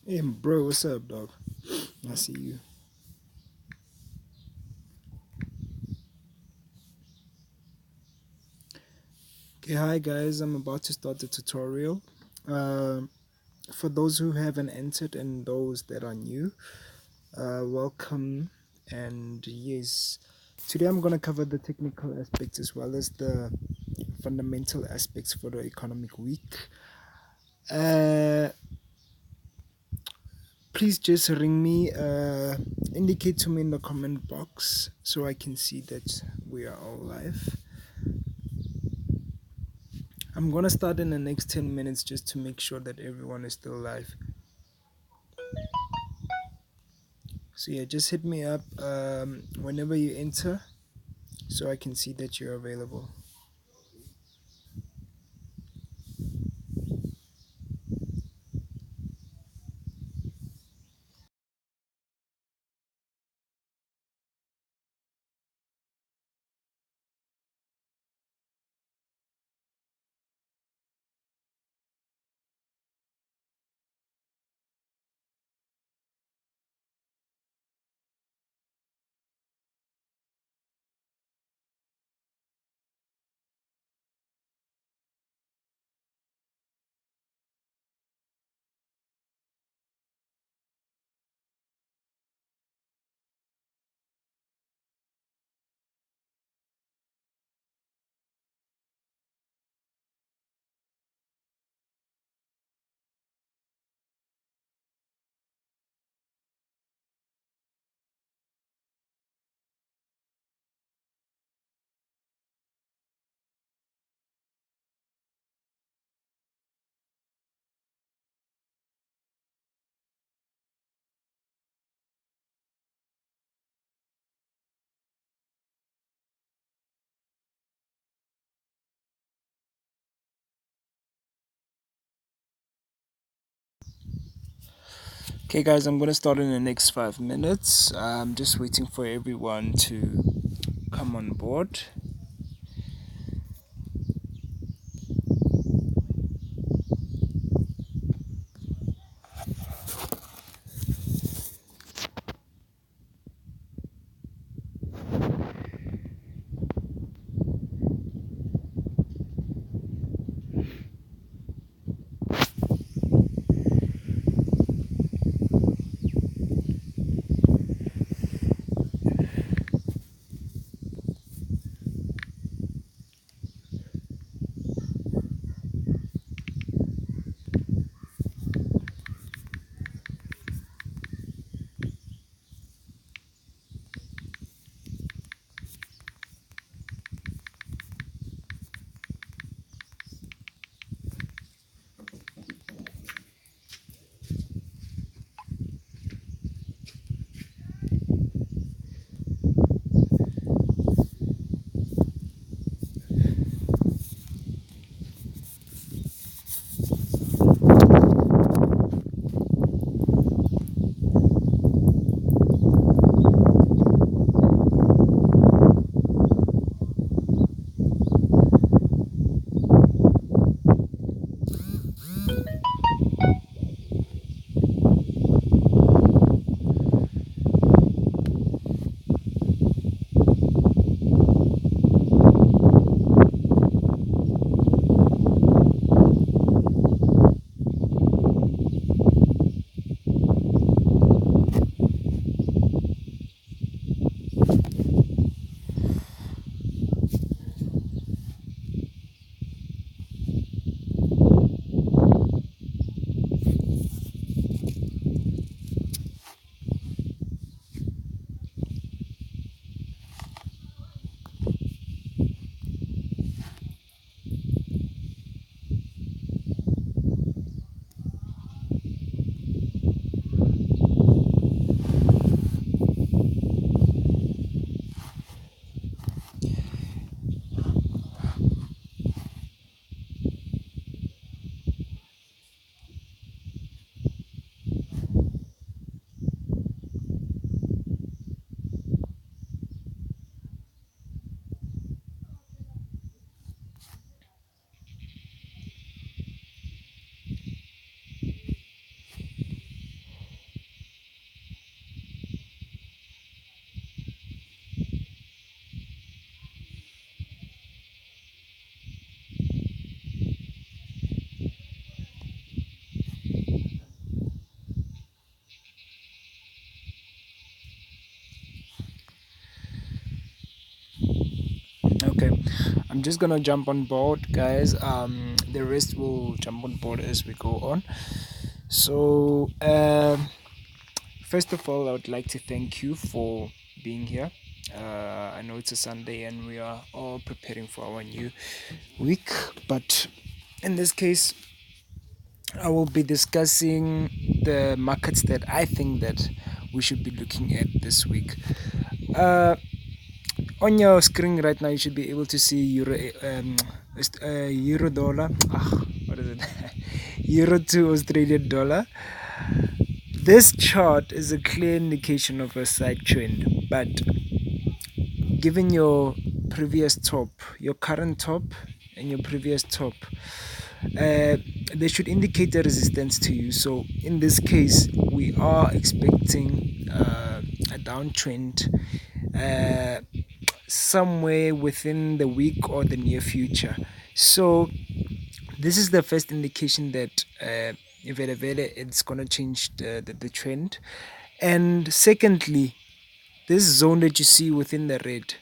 Hey, bro, what's up, dog? I see you. Okay, hi guys. I'm about to start the tutorial. Um for those who haven't entered and those that are new, welcome. And yes, today I'm gonna cover the technical aspects as well as the fundamental aspects for the economic week. Uh, Please just ring me. Indicate to me in the comment box so I can see that we are all live. I'm gonna start in the next 10 minutes just to make sure that everyone is still live. So yeah, just hit me up whenever you enter so I can see that you're available. Okay, guys, I'm gonna start in the next 5 minutes. I'm just waiting for everyone to come on board. I'm just gonna jump on board, guys. The rest will jump on board as we go on. So first of all, I would like to thank you for being here. I know it's a Sunday and we are all preparing for our new week, but in this case, I will be discussing the markets that I think that we should be looking at this week. Uh, on your screen right now, you should be able to see euro dollar. What is it? Euro to Australian dollar. This chart is a clear indication of a side trend, but given your previous top, your current top, and your previous top, they should indicate a resistance to you. So in this case, we are expecting a downtrend somewhere within the week or the near future. So this is the first indication that it's going to change the trend. And secondly, this zone that you see within the red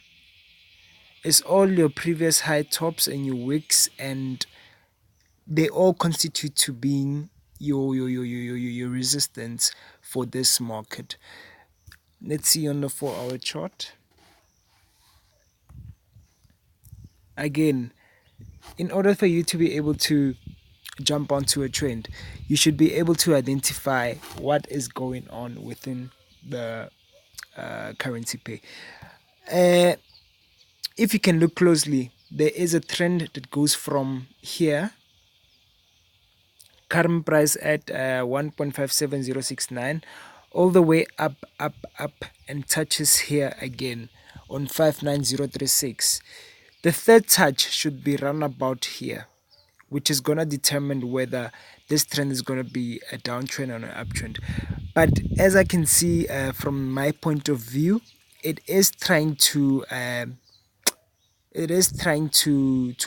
is all your previous high tops and your wicks, and they all constitute to being your resistance for this market. Let's see on the 4-hour chart. Again, in order for you to be able to jump onto a trend, you should be able to identify what is going on within the currency pair. If you can look closely, there is a trend that goes from here, current price at 1.57069, all the way up, and touches here again on 59036. The third touch should be run about here, which is going to determine whether this trend is going to be a downtrend or an uptrend. But as I can see from my point of view, it is trying to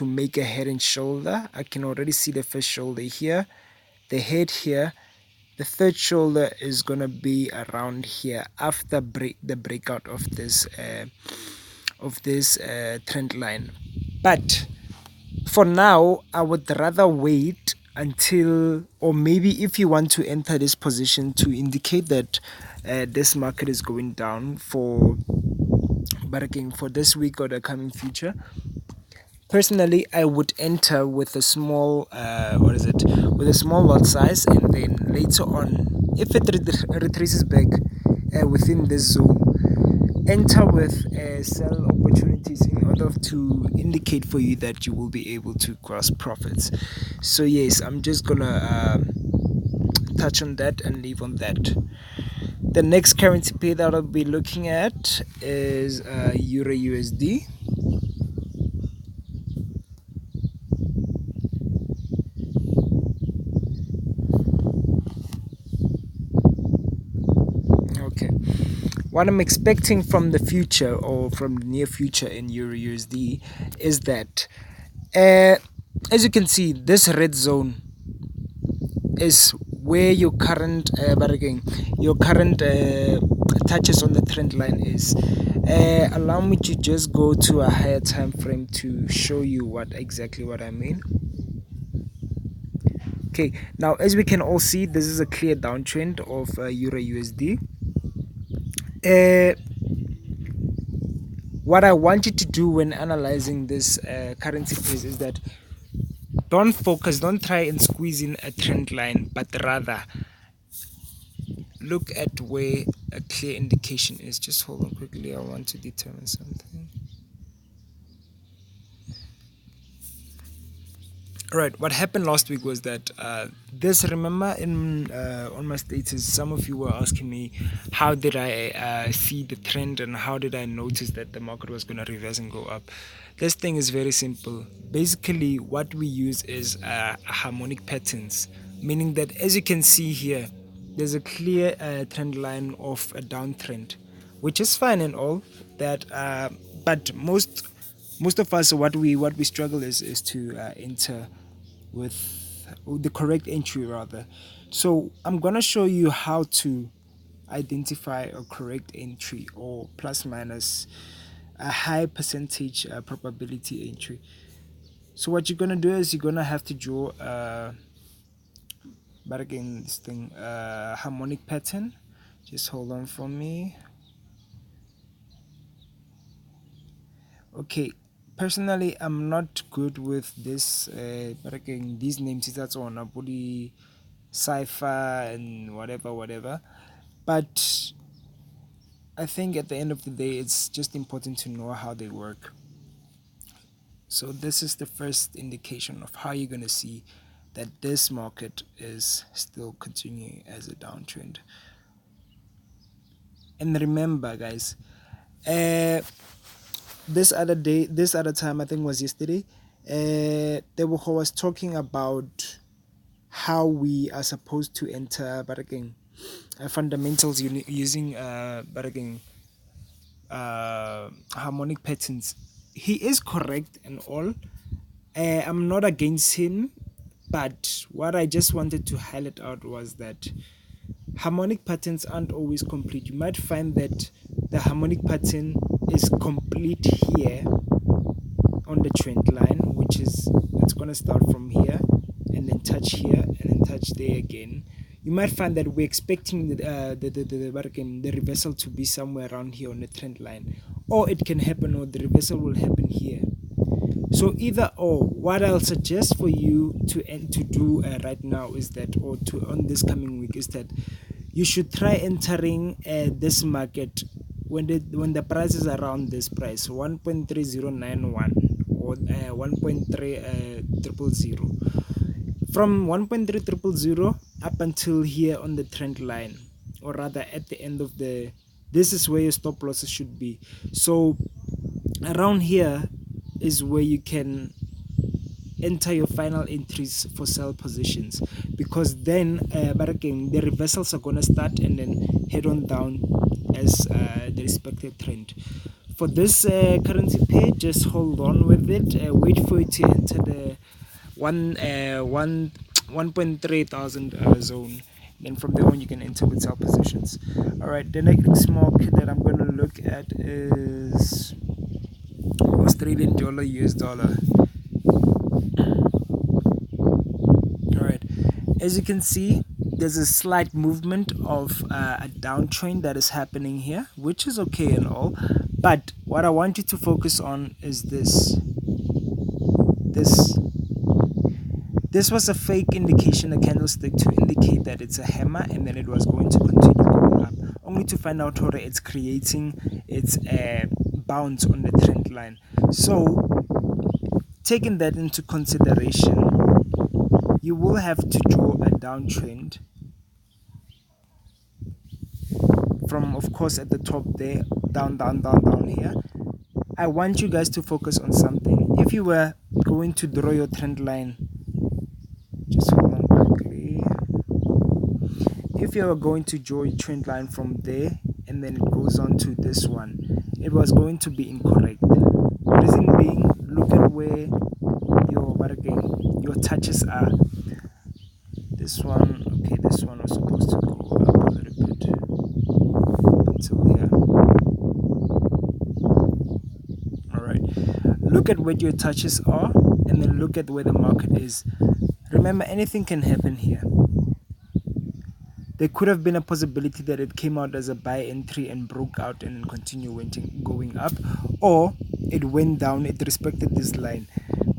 make a head and shoulder. I can already see the first shoulder here, the head here. The third shoulder is going to be around here after the breakout of this trend line. But for now, I would rather wait until, or maybe if you want to enter this position to indicate that this market is going down for this week or the coming future. Personally, I would enter with a small with a small lot size, and then later on, if it retraces back within this zone, enter with sell opportunities in order to indicate for you that you will be able to cross profits. So yes, I'm just gonna touch on that and leave on that. The next currency pair that I'll be looking at is Euro USD. Okay, what I'm expecting from the future or from the near future in Euro USD is that as you can see, this red zone is where your current touches on the trend line is. Allow me to just go to a higher time frame to show you what I mean. Okay, now as we can all see, this is a clear downtrend of Euro USD. What I want you to do when analyzing this currency pair is that don't try and squeeze in a trend line, but rather look at where a clear indication is. Just hold on quickly, I want to determine something. Right, what happened last week was that remember in on my status, some of you were asking me how did I see the trend and how did I notice that the market was going to reverse and go up. This thing is very simple. Basically, what we use is harmonic patterns, meaning that as you can see here, there's a clear trend line of a downtrend, which is fine and all that, but most of us, what we struggle is to enter with the correct entry rather. So I'm gonna show you how to identify a correct entry or plus minus a high percentage probability entry. So what you're gonna do is you're gonna have to draw but again this thing harmonic pattern. Just hold on for me. Okay, personally I'm not good with this but again these names that's on a body cipher and whatever, but I think at the end of the day it's just important to know how they work. So this is the first indication of how you're going to see that this market is still continuing as a downtrend. And remember guys, this other time, I think was yesterday, Tebogo was talking about how we are supposed to enter but again fundamentals using but again harmonic patterns. He is correct and all. I'm not against him, but what I just wanted to highlight out was that harmonic patterns aren't always complete. You might find that the harmonic pattern is complete here on the trend line, which is it's gonna start from here and then touch here and then touch there again. You might find that we're expecting the reversal to be somewhere around here on the trend line, or it can happen, or the reversal will happen here. So either or, what I'll suggest for you to do right now is that, or to on this coming week, is that you should try entering this market when the price is around this price 1.3091 or 1.3000. From 1.3000 up until here on the trend line, or rather at the end of the, this is where your stop losses should be. So around here is where you can enter your final entries for sell positions, because then but again the reversals are gonna start and then head on down as the respective trend. For this currency pair, just hold on with it, wait for it to enter the 1.3000 zone. Then from there on you can enter with sell positions. All right, the next market that I'm going to look at is Australian dollar, US dollar. All right, as you can see, there's a slight movement of a downtrend that is happening here, which is okay and all, but what I want you to focus on is this was a fake indication, a candlestick, to indicate that it's a hammer and then it was going to continue going up, only to find out how it's creating its bounce on the trend line. So taking that into consideration, you will have to draw a downtrend from, of course, at the top there, down here. I want you guys to focus on something. If you were going to draw your trend line, just hold on quickly. If you are going to draw a trend line from there and then it goes on to this one, it was going to be incorrect. Reason being, look at where your touches are. This one, okay, this one was supposed to go up a little bit until here. Alright, look at where your touches are and then look at where the market is. Remember, anything can happen here. There could have been a possibility that it came out as a buy entry and broke out and continued going up, or it went down, it respected this line.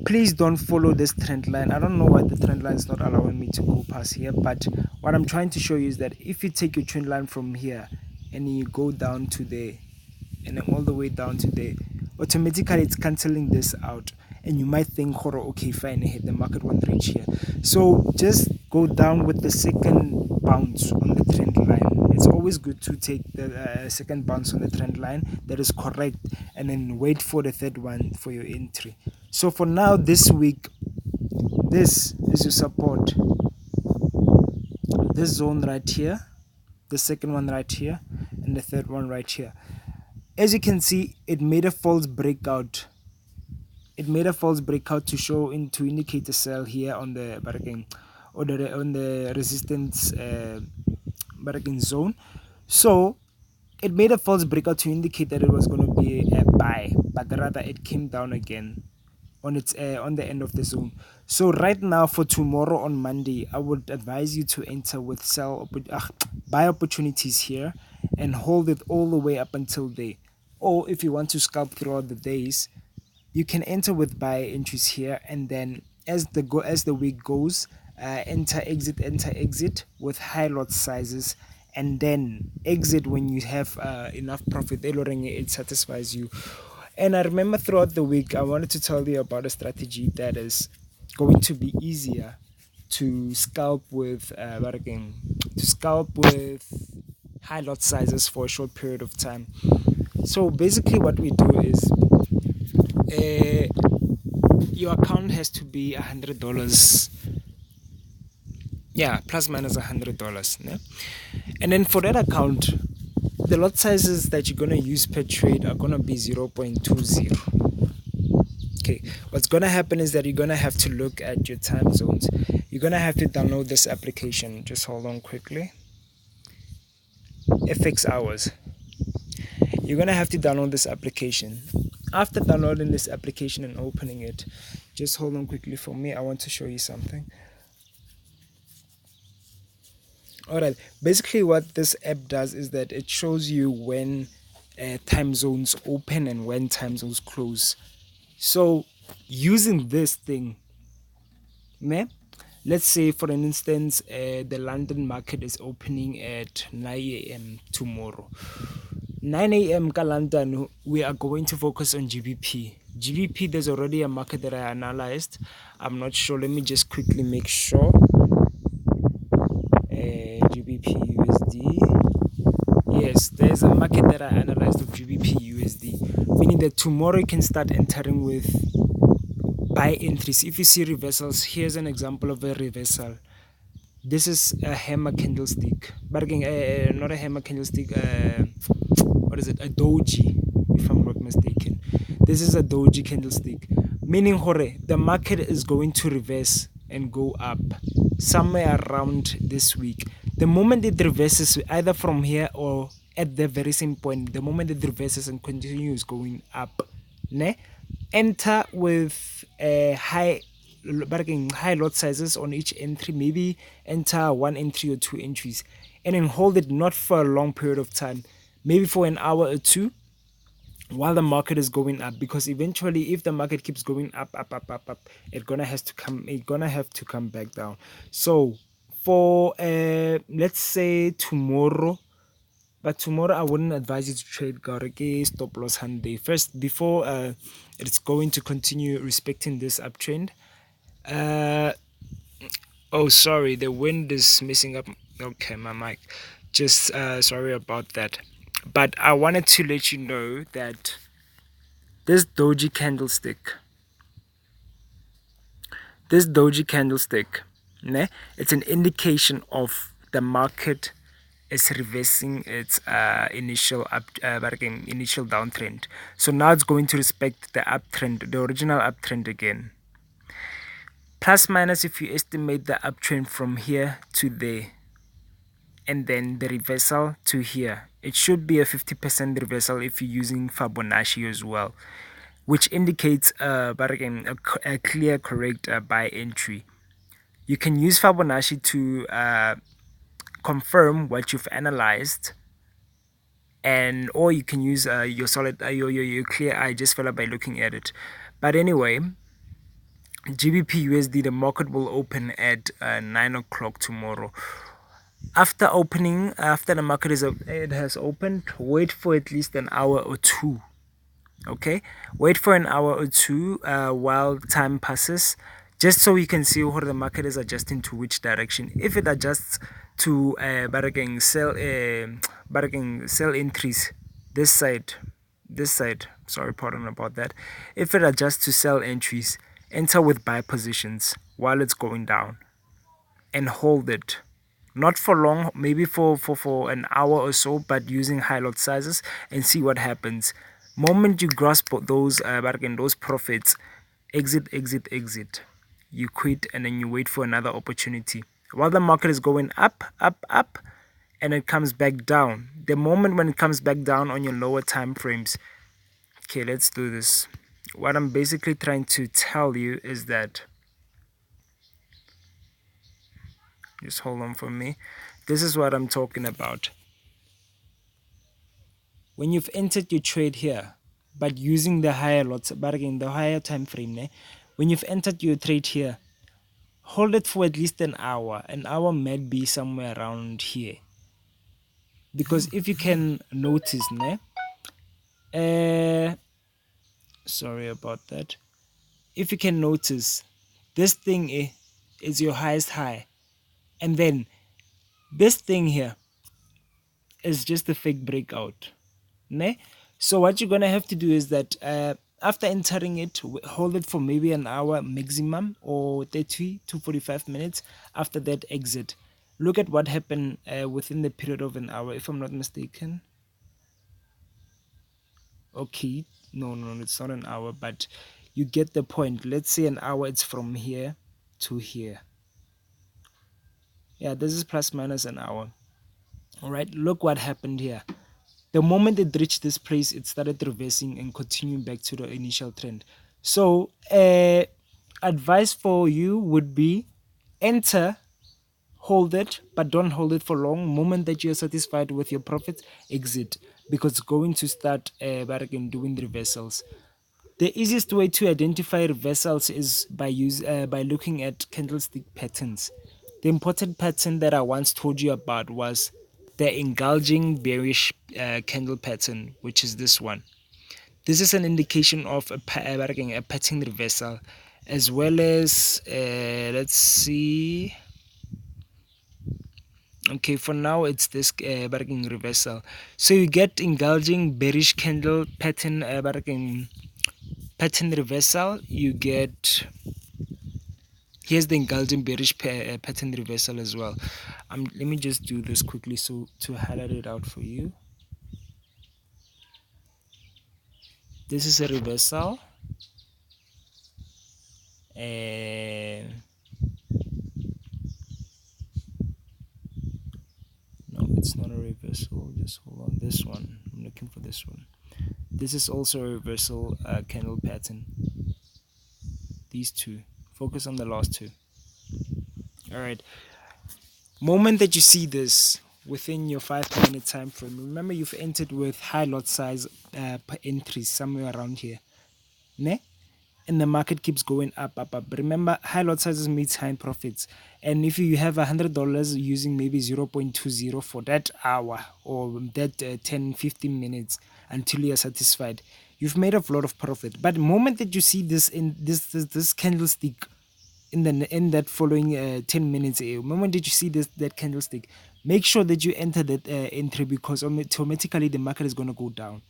Please don't follow this trend line. I don't know why the trend line is not allowing me to go past here, but what I'm trying to show you is that if you take your trend line from here and you go down to there and then all the way down to there, automatically it's cancelling this out, and you might think, okay, fine, the market won't reach here. So just go down with the second bounce on the trend line. It's always good to take the second bounce on the trend line that is correct, and then wait for the third one for your entry. So for now, this week, this is your support. This zone right here, the second one right here, and the third one right here. As you can see, it made a false breakout. It made a false breakout to indicate a sell here on the bargain, or on the resistance bargain zone. So it made a false breakout to indicate that it was going to be a buy. but rather it came down again on its on the end of the zone. So right now for tomorrow on Monday, I would advise you to enter with buy opportunities here and hold it all the way up until there. Or if you want to scalp throughout the days, you can enter with buy entries here, and then as the week goes, enter exit with high lot sizes, and then exit when you have enough profit. It satisfies you. And I remember throughout the week, I wanted to tell you about a strategy that is going to be easier to scalp with high lot sizes for a short period of time. So basically, what we do is uh, your account has to be $100. Yeah, plus minus $100. Ne? And then for that account, the lot sizes that you're gonna use per trade are gonna be 0.20. Okay, what's gonna happen is that you're gonna have to look at your time zones. You're gonna have to download this application. Just hold on quickly. FX hours. You're gonna have to download this application. After downloading this application and opening it, just hold on quickly for me. I want to show you something. Alright, basically what this app does is that it shows you when time zones open and when time zones close. So using this thing, let's say for an instance, the London market is opening at 9 a.m. tomorrow. 9 a.m. London, we are going to focus on GBP. GBP, there's already a market that I analyzed. I'm not sure. Let me just quickly make sure. GBP USD. Yes, there's a market that I analyzed of GBP USD, meaning that tomorrow you can start entering with buy entries. If you see reversals, here's an example of a reversal. This is a hammer candlestick, but again, not a hammer candlestick. What is it? A doji, if I'm not mistaken. This is a doji candlestick, meaning the market is going to reverse and go up somewhere around this week. The moment it reverses, either from here or at the very same point, the moment it reverses and continues going up, enter with a high lot sizes on each entry. Maybe enter 1 entry or 2 entries, and then hold it not for a long period of time, maybe for an hour or two, while the market is going up, because eventually if the market keeps going up, it's gonna have to come back down. So for let's say tomorrow, but tomorrow I wouldn't advise you to trade Gareke stop loss hand day first before it's going to continue respecting this uptrend. Oh, sorry, the wind is messing up. Okay, my mic. Just sorry about that. But I wanted to let you know that this doji candlestick, it's an indication of the market is reversing its initial downtrend. So now it's going to respect the uptrend, the original uptrend again. Plus minus, if you estimate the uptrend from here to there, and then the reversal to here, it should be a 50% reversal if you're using Fibonacci as well, which indicates a clear correct buy entry. You can use Fibonacci to confirm what you've analyzed, or you can use your clear eye just fell by looking at it. But anyway, GBP USD, the market will open at 9 o'clock tomorrow. After the market has opened, wait for at least an hour or two. Okay, wait for an hour or two while time passes, just so you can see where the market is adjusting to which direction. If it adjusts to sell entries this side, sorry, pardon about that. If it adjusts to sell entries, enter with buy positions while it's going down and hold it. Not for long, maybe for an hour or so, but using high lot sizes, and see what happens. Moment you grasp those profits, exit. You quit, and then you wait for another opportunity while the market is going up, and it comes back down. The moment when it comes back down on your lower time frames, Okay, let's do this. What I'm basically trying to tell you is that, just hold on for me. This is what I'm talking about. When you've entered your trade here, but using the higher lots, but again, the higher time frame, when you've entered your trade here, hold it for at least an hour. An hour might be somewhere around here. Because if you can notice, sorry about that. If you can notice, this thing is your highest high. And then this thing here is just a fake breakout. Ne? So what you're gonna have to do is that after entering it, hold it for maybe an hour maximum or 30 to 45 minutes. After that, exit. Look at what happened within the period of an hour, if I'm not mistaken. Okay, no, it's not an hour, but you get the point. Let's say an hour, it's from here to here. Yeah, this is plus minus an hour. All right, look what happened here. The moment it reached this place, it started reversing and continuing back to the initial trend. So, advice for you would be enter, hold it, but don't hold it for long. Moment that you're satisfied with your profits, exit, because it's going to start back again doing reversals. The easiest way to identify reversals is by looking at candlestick patterns. The important pattern that I once told you about was the engulfing bearish candle pattern, which is this one. This is an indication of a pattern reversal, as well as let's see. Okay, for now it's this bargain reversal. So you get engulfing bearish candle pattern pattern reversal. You get, here's the engulfing bearish pattern reversal as well. Let me just do this quickly so to highlight it out for you. This is a reversal, and no, it's not a reversal. Just hold on. This one, I'm looking for this one. This is also a reversal candle pattern. These two. Focus on the last two. All right. Moment that you see this within your 5 minute time frame, remember you've entered with high lot size per entries somewhere around here, ne? And the market keeps going up. Remember, high lot sizes means high profits. And if you have $100 using maybe 0.20 for that hour or that 10 15 minutes until you are satisfied, you've made a lot of profit. But the moment that you see this in this candlestick in that following 10 minutes, the moment that you see that candlestick, make sure that you enter that entry, because automatically the market is going to go down,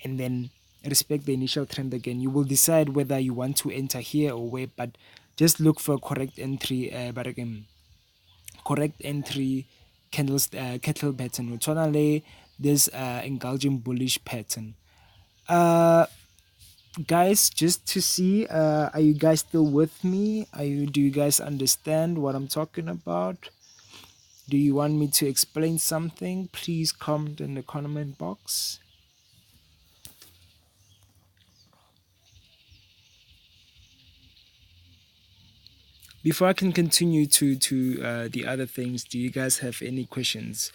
and then respect the initial trend again. You will decide whether you want to enter here or where, but just look for correct entry. But again, correct entry cattle pattern. Totally, this engulfing bullish pattern. Guys, just to see, are you guys still with me? Do you guys understand what I'm talking about? Do you want me to explain something? Please comment in the comment box. Before I can continue to the other things, do you guys have any questions?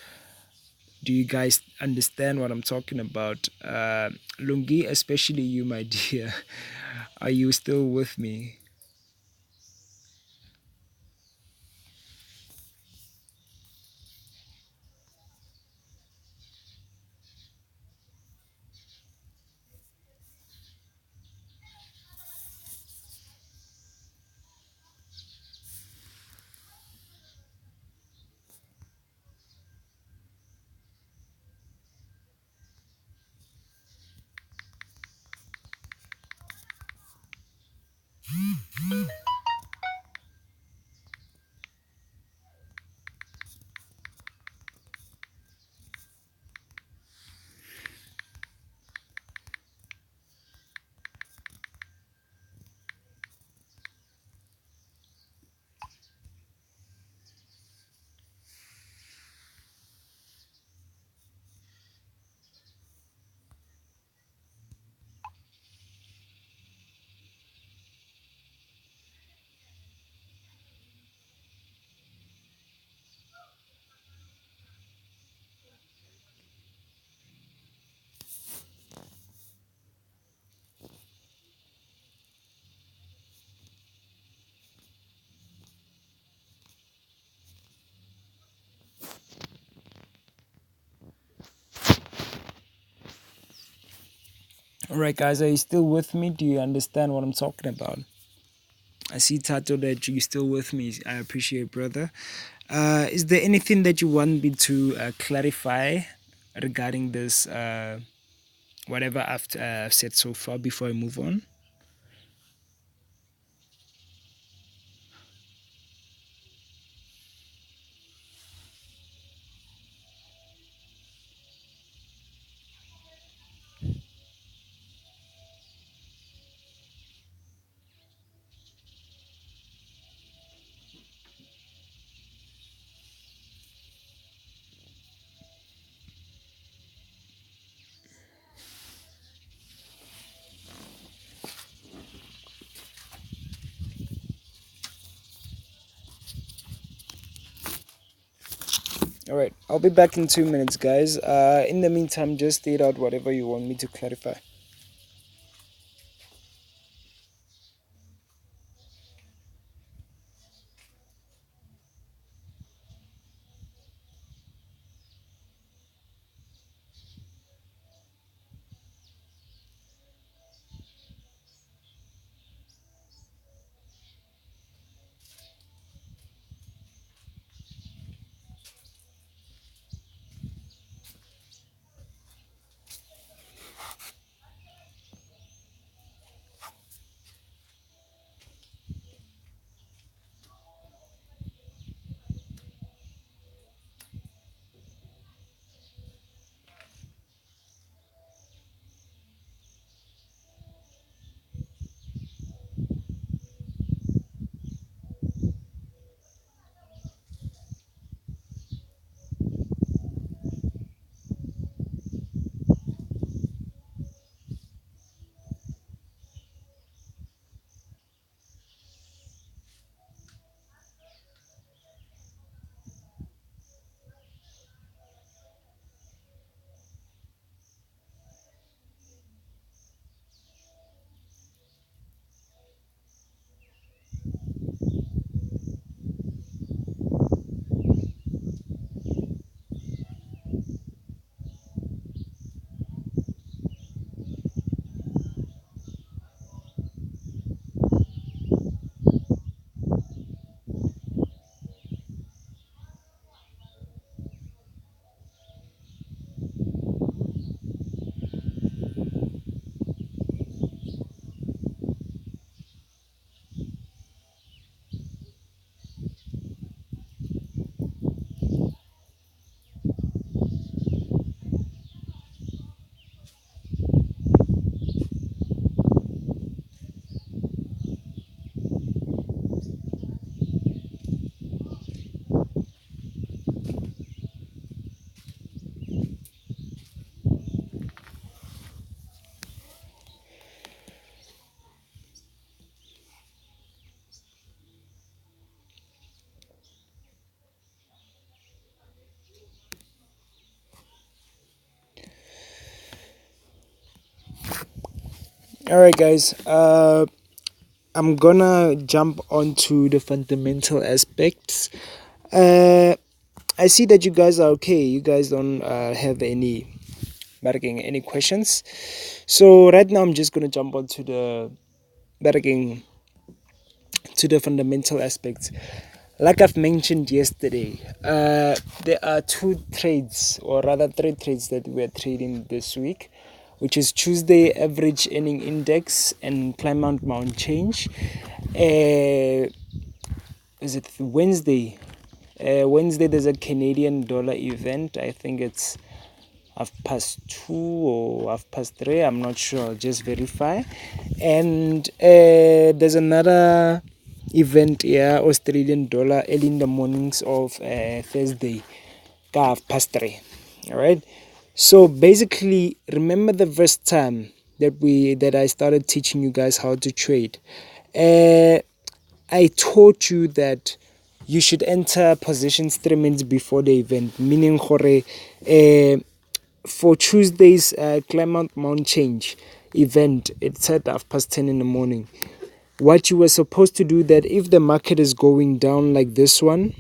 Do you guys understand what I'm talking about? Lungi, especially you, my dear. Are you still with me? All right, guys, are you still with me? Do you understand what I'm talking about? I see, Tato, that you're still with me. I appreciate, brother. Is there anything that you want me to clarify regarding this, whatever I've said so far before I move on? All right, I'll be back in 2 minutes, guys. In the meantime, just state out whatever you want me to clarify. All right, guys. I'm gonna jump onto the fundamental aspects. Uh, I see that you guys are okay. You guys don't have any questions. So right now, I'm just gonna jump onto the bargaining to the fundamental aspects. Like I've mentioned yesterday, there are two trades, or rather three trades that we're trading this week, which is Tuesday average earning index and Plymouth Mount change. Is it Wednesday? Wednesday there's a Canadian dollar event. I think it's 2:30 or 3:30. I'm not sure. I'll just verify. And there's another event here, Australian dollar, early in the mornings of Thursday, 3:30. All right. So basically, remember the first time that I started teaching you guys how to trade. I taught you that you should enter positions 3 minutes before the event, meaning for Tuesday's Climate Mount Change event, it's at 10:30 in the morning. What you were supposed to do that if the market is going down like this one,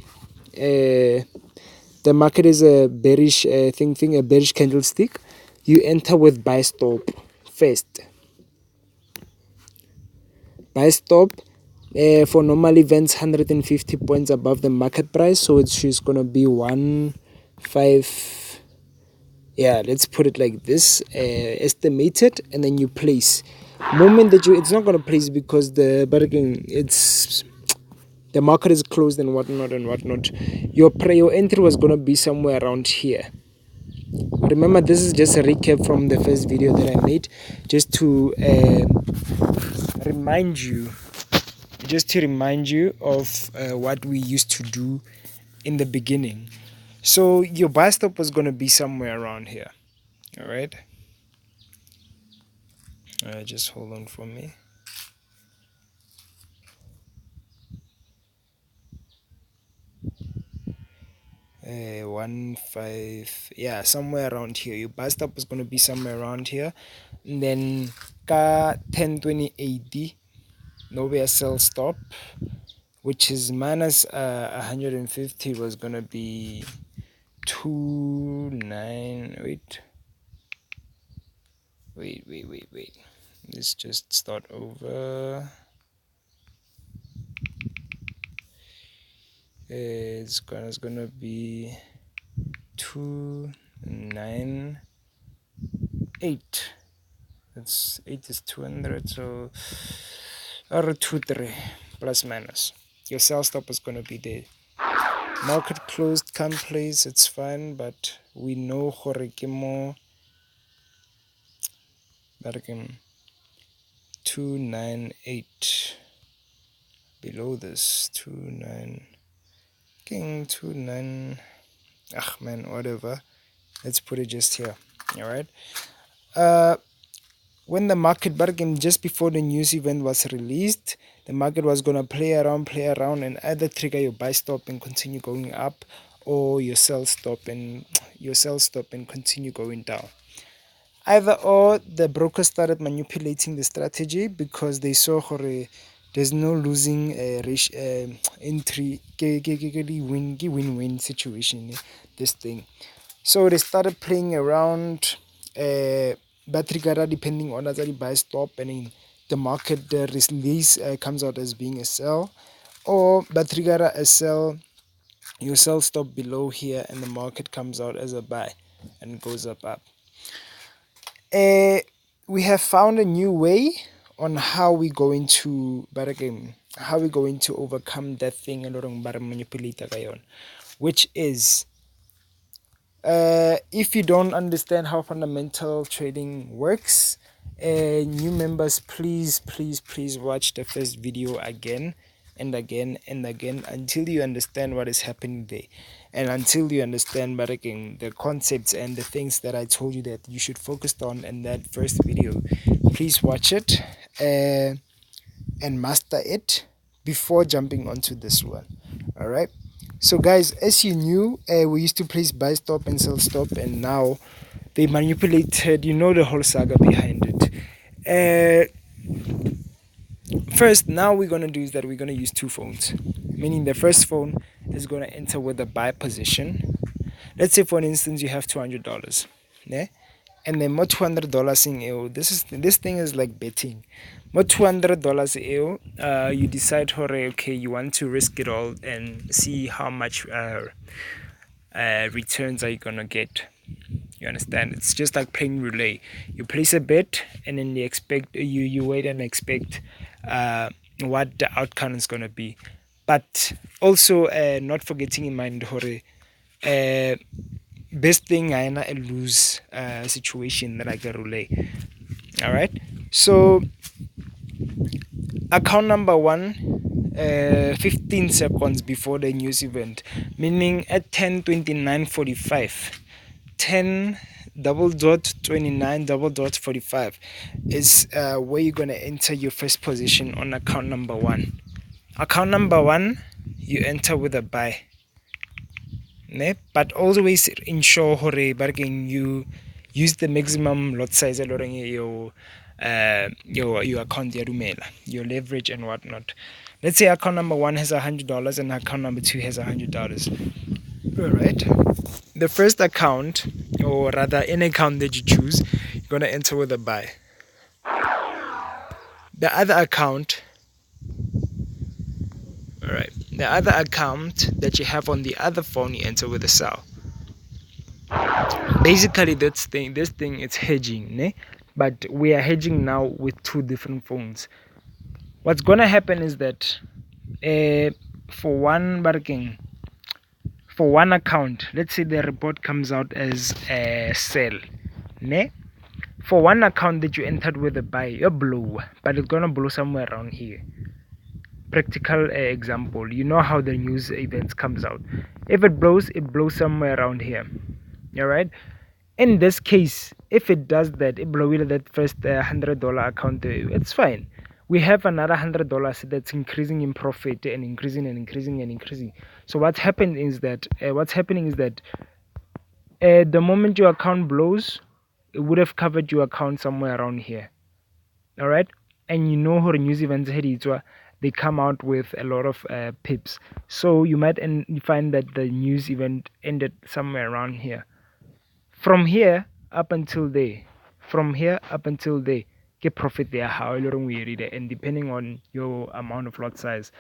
the market is a bearish a bearish candlestick, you enter with buy stop first. Buy stop for normal events 150 points above the market price, so it's just gonna be 1.5. Yeah, let's put it like this, estimated, and then you place. Moment that it's not gonna place because the market is closed and whatnot. Your entry was gonna be somewhere around here. Remember, this is just a recap from the first video that I made, just to remind you of what we used to do in the beginning. So your buy stop was going to be somewhere around here. All right, just hold on for me. Uh, 1.5, yeah, somewhere around here. Your buy stop was going to be somewhere around here, and then ka 10.20.80 nowhere sell stop, which is minus 150, was going to be 2.9. Wait, let's just start over. It's gonna be 2.98. That's 8 is 200, so or 2.3 plus minus. Your sell stop is gonna be there. Market closed, come place, it's fine, but we know gore ke mo that can 2.98 below this 2.9. Man, whatever, let's put it just here. All right, when the market bargain just before the news event was released, the market was gonna play around and either trigger your buy stop and continue going up, or your sell stop and continue going down. Either or, the broker started manipulating the strategy because they saw there's no losing entry, win-win situation, this thing. So they started playing around, battery depending on the buy stop, and in the market the release comes out as being a sell, or battery a sell, your sell stop below here, and the market comes out as a buy and goes up. We have found a new way on how we're going to overcome that thing and manipulate, which is, if you don't understand how fundamental trading works, new members, please watch the first video again and again until you understand what is happening there, and until you understand the concepts and the things that I told you that you should focus on in that first video. Please watch it and master it before jumping onto this one. All right, so guys, as you knew, we used to place buy stop and sell stop, and now they manipulated, the whole saga behind it. First, now we're going to do is that we're going to use two phones, meaning the first phone is going to enter with a buy position. Let's say, for instance, you have $200, yeah? And then more $200 in EO. This thing is like betting. More $200 EO, you decide, okay, you want to risk it all and see how much returns are you gonna get. You understand? It's just like playing roulette. You place a bet, and then you wait and expect what the outcome is gonna be. But also, not forgetting in mind, best thing I a lose situation like a roulette. All right. So account number 1, 15 seconds before the news event, meaning at 10:29:45, 10:29:45 is where you're gonna enter your first position on account number 1. Account number 1, you enter with a buy. But always ensure you use the maximum lot size your account, your leverage and whatnot. Let's say account number 1 has $100 and account number 2 has $100. All right. The first account, or rather any account that you choose, you're gonna enter with a buy. the other account, all right, the other account that you have on the other phone, you enter with a cell. Basically, this thing it's hedging, ne? But we are hedging now with two different phones. What's gonna happen is that uh, for one barking for one account, let's say the report comes out as a sell, ne? For one account that you entered with a buy, a blow, but it's gonna blow somewhere around here. Practical example, you know how the news events comes out. If it blows somewhere around here. All right. In this case, if it does that, it blow it that first $100 account, it's fine. We have another $100 that's increasing in profit and increasing and increasing and increasing. So what's happening is that the moment your account blows, it would have covered your account somewhere around here. All right, and you know how the news events they come out with a lot of pips. So you might find that the news event ended somewhere around here. From here up until there, from here up until there, get profit there how we read it, and depending on your amount of lot size.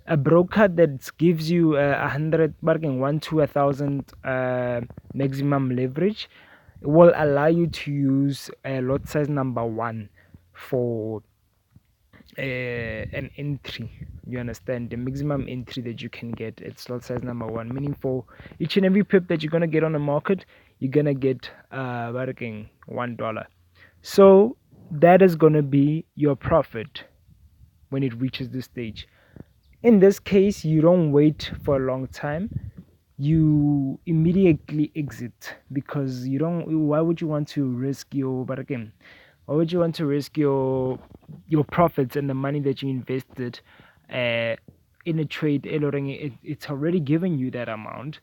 A broker that gives you 100 bargain 1 to 1,000 maximum leverage will allow you to use lot size number 1 for an entry. You understand? The maximum entry that you can get, it's lot size number 1, meaning for each and every pip that you're gonna get on the market, you're gonna get $1. So that is gonna be your profit when it reaches this stage. In this case, you don't wait for a long time, you immediately exit, because you don't why would you want to risk your but again why would you want to risk your profits and the money that you invested in a trade? It's already given you that amount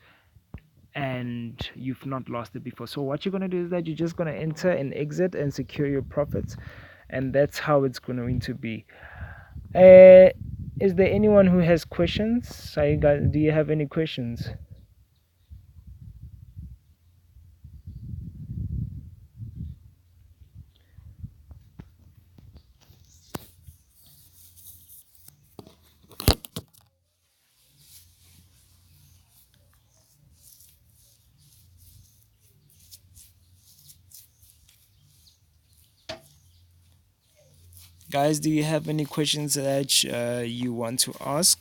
and you've not lost it before. So what you're going to do is that you're just going to enter and exit and secure your profits, and that's how it's going to be. Is there anyone who has questions? Do you have any questions? Guys, do you have any questions that you want to ask?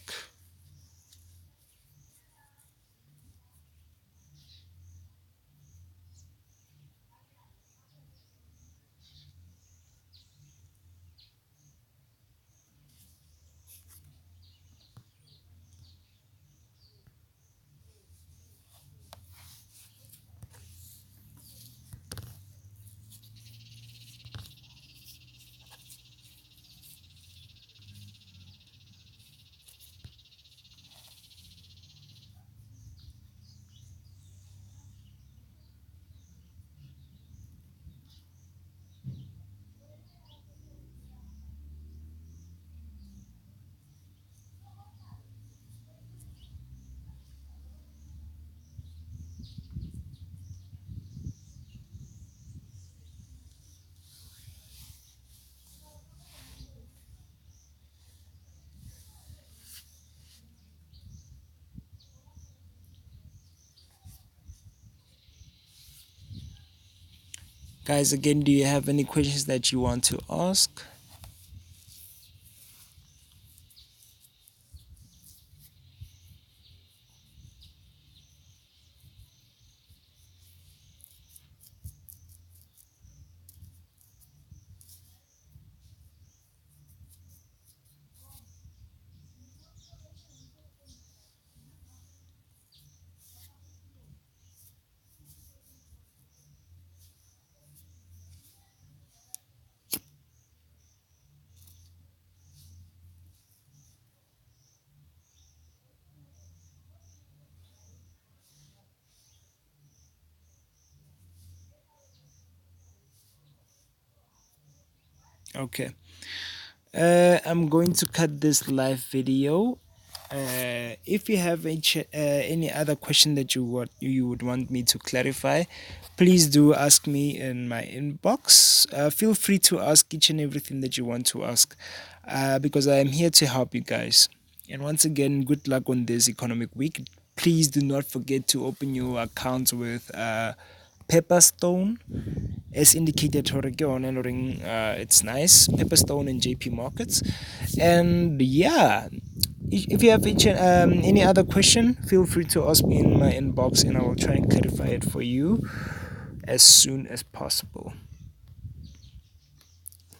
Guys, again, do you have any questions that you want to ask? Okay. I'm going to cut this live video If you have any other question that you would want me to clarify, please do ask me in my inbox. Feel free to ask each and everything that you want to ask, because I am here to help you guys. And once again, good luck on this economic week. Please do not forget to open your accounts with Pepperstone, as indicated it's nice. Pepperstone and JP Markets. And yeah, if you have any other question, feel free to ask me in my inbox and I will try and clarify it for you as soon as possible.